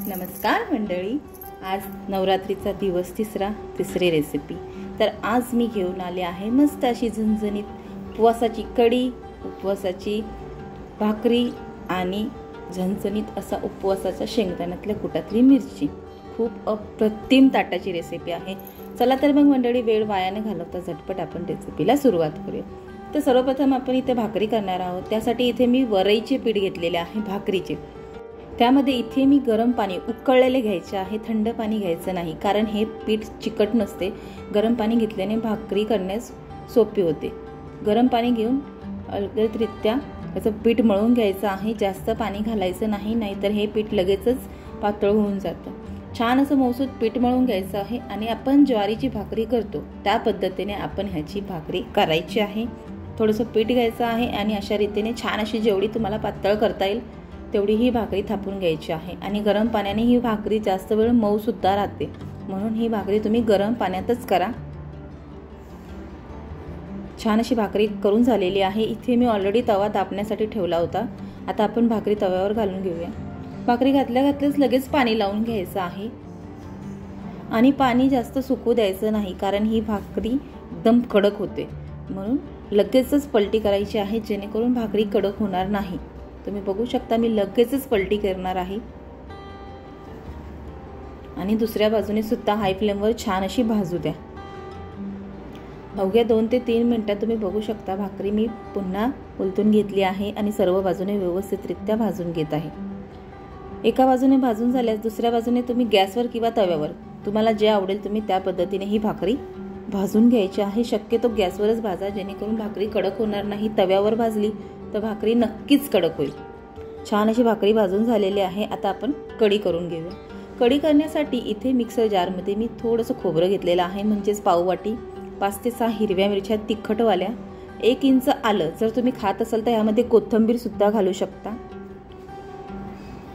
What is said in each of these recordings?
नमस्कार मंडळी, आज नवरात्रीचा दिवस तिसरी रेसिपी। तर आज मी घेऊन आले आहे मस्त अशी झणझणीत उपवासाची कढी, उपवासाची भाकरी आणि झणझणीत असा उपवासाच्या शेंगदाण्यातल्या कुटातली मिरची। खूप अप्रतिम ताटाची रेसिपी आहे। चला तर मग मंडळी, वेळ वाया न घालवता झटपट आपण रेसिपीला सुरुवात करूया। तर सर्वप्रथम आपण इथे भाकरी करणार आहोत। त्यासाठी इथे मी वरईचे पीठ घेतलेले आहे भाकरीचे। त्यामध्ये इथे मी गरम पाणी उकळलेले घ्यायचे आहे, थंड पाणी घ्यायचं नाही, कारण हे पीठ चिकट नसते। गरम पाणी घेतल्याने भाकरी करण्यास सोपी होते। गरम पाणी घेऊन अलगदरित्या याचं पीठ मळून घ्यायचं आहे। जास्त पाणी घालायचं नाही, नाहीतर हे पीठ लगेचच पातळ होऊन जातं। छान असं मौसूद पीठ मळून घ्यायचं आहे आणि आपण ज्वारीची भाकरी करतो त्या पद्धतीने आपण ह्याची भाकरी करायची आहे। थोडंसं पीठ घ्यायचं आहे आणि अशा रीतीने छान अशी जेवढी तुम्हाला पातळ करता येईल तेवढी ही भाकरी थापून घ्यायची आहे। आणि गरम पाण्याने ही भाकरी जास्त वेळ मऊ सुद्धा राहते, म्हणून ही भाकरी तुम्ही गरम पाण्यातच करा। छान अशी भाकरी करून झालेली आहे। इथे मी ऑलरेडी तवा तापण्यासाठी ठेवला होता। आता आपण भाकरी तव्यावर घालून घेऊया। भाकरी घातल्याच लगेच पाणी लावून घ्यायचं आहे आणि पाणी जास्त सुकू द्यायचं नाही, कारण ही भाकरी एकदम कडक होते। म्हणून लगेचच पलटी करायची आहे, जेणेकरून भाकरी कडक होणार नाही। तुम्ही बघू शकता मी लगेचच पलटी करणार आहे आणि दुसऱ्या बाजूने सुद्धा हाय फ्लेमवर छान अशी भाजू द्या। अवघ्या 2 ते 3 मिनिटात तुम्ही बघू शकता भाकरी मी पुन्हा उलटून घेतली आहे आणि सर्व बाजूने व्यवस्थितरित्या भाजून घेत आहे। एका बाजूने भाजून झाल्यास दुसऱ्या बाजूने तुम्ही गॅसवर किंवा तव्यावर तुम्हाला जे आवडेल तुम्ही त्या पद्धतीने ही भाकरी भाजून घ्यायची आहे। शक्यतो गॅसवरच भाजा, जेणेकरून भाकरी कडक होणार नाही। तव्यावर भाजली तर भाकरी नक्कीच कडक होईल। छान अशी भाकरी भाजून झालेली आहे। आता आपण कढी करून घेऊया। कढी करण्यासाठी इथे मिक्सर जारमध्ये मी थोडंसं खोबरं घेतलेलं आहे, म्हणजेच पाववाटी, 5 ते 6 हिरव्या मिरच्या तिखटवाल्या, 1 इंच आलं। जर तुम्ही खात असाल तर यामध्ये कोथिंबीर सुद्धा घालू शकता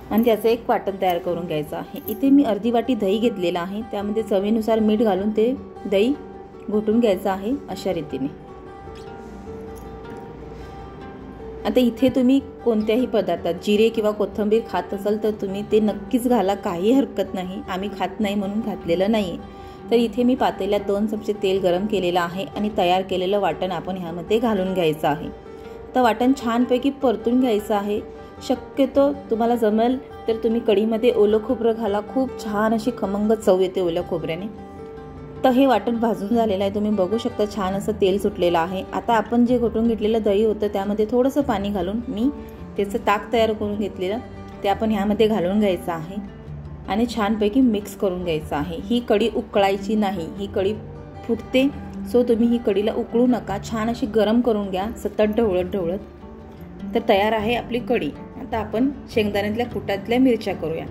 आणि त्याचं एक वाटण तयार करून घ्यायचं आहे। इथे मी अर्धी वाटी दही घेतलेला आहे, त्यामध्ये चवीनुसार मीठ घालून ते दही घोटून घ्यायचं आहे अशा रीतीने। आता इथे तुम्ही कोणत्याही पदार्थात जिरे किंवा कोथिंबीर खात असाल तर तुम्ही ते नक्कीच घाला, काही हरकत नाही। आम्ही खात नाही म्हणून घातलेलं नाही। तर इथे मी पातेल्यात 2 चमचे तेल गरम केलेलं आहे आणि तयार केलेलं वाटण आपण ह्यामध्ये घालून घ्यायचं आहे। तर वाटण छानपैकी परतून घ्यायचं आहे। शक्यतो तुम्हाला जमेल तर तुम्ही कढीमध्ये ओलं खोबरं घाला, खूप छान अशी खमंग चव येते ओल्या खोबऱ्याने। तर हे वाटण भाजून झालेलं आहे, तुम्ही बघू शकता छान असं तेल सुटलेलं आहे। आता आपण जे घोटून घेतलेलं दही होतं त्यामध्ये थोडंसं पाणी घालून मी त्याचं ताक तयार करून घेतलेलं ते आपण ह्यामध्ये घालून घ्यायचं आहे आणि छानपैकी मिक्स करून घ्यायचं आहे। ही कढी उकळायची नाही, ही कढी फुटते, सो तुम्ही ही कढीला उकळू नका, छान अशी गरम करून घ्या सतत ढवळत। तर तयार आहे आपली कढी। आता आपण शेंगदाण्यातल्या कुटातल्या मिरच्या करूया।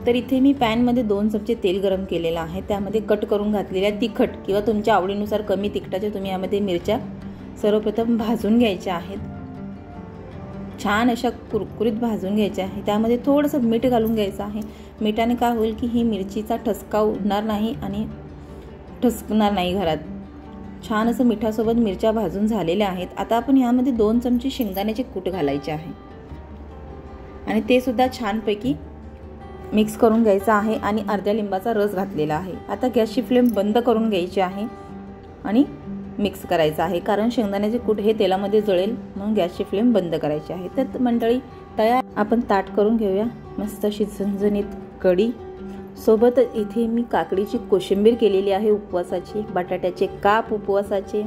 तर इथे मी पॅनमध्ये 2 चमचे तेल गरम केलेलं आहे, त्यामध्ये कट करून घातलेल्या तिखट किंवा तुमच्या आवडीनुसार कमी तिखटाच्या तुम्ही यामध्ये मिरच्या सर्वप्रथम भाजून घ्यायच्या आहेत। छान अशा कुरकुरीत भाजून घ्यायच्या आहे। त्यामध्ये थोडंसं मीठ घालून घ्यायचं आहे। मिठाने काय होईल की ही मिरचीचा ठसका उडणार नाही आणि ठसकणार नाही घरात। छान असं मिठासोबत मिरच्या भाजून झालेल्या आहेत। आता आपण यामध्ये 2 चमचे शेंगदाण्याचे कूट घालायचे आहे आणि ते सुद्धा छानपैकी मिक्स करून घ्यायचं आहे आणि अर्ध्या लिंबाचा रस घातलेला आहे। आता गॅसची फ्लेम बंद करून घ्यायची आहे आणि मिक्स करायचं आहे, कारण शेंगदाण्याचे कूट हे तेलामध्ये जळेल, म्हणून गॅसची फ्लेम बंद करायची आहे। तर मंडळी तयार, आपण ताट करून घेऊया मस्त अशी झणझणीत कढी। सोबत इथे मी काकडीची कोशिंबीर केलेली आहे उपवासाची, बटाट्याचे काप उपवासाचे,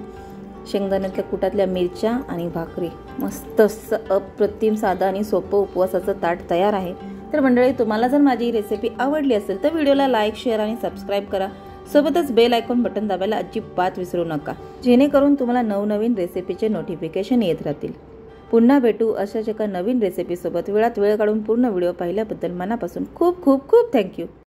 शेंगदाण्यातल्या कुटातल्या मिरच्या आणि भाकरी। मस्त असं अप्रतिम साधं आणि सोपं उपवासाचं ताट तयार आहे। तर मंडळी, तुम्हाला जर माझी रेसिपी आवडली असेल तर व्हिडिओला लाईक, शेअर आणि सबस्क्राईब करा। सोबतच बेल आयकॉन बटन दाबायला अजिबात विसरू नका, जेणेकरून तुम्हाला नवनवीन रेसिपीचे नोटिफिकेशन येत राहतील। पुन्हा भेटू अशाच एका नवीन रेसिपीसोबत। वेळात वेळ काढून पूर्ण व्हिडिओ पाहिल्याबद्दल मनापासून खूप खूप खूप थँक्यू।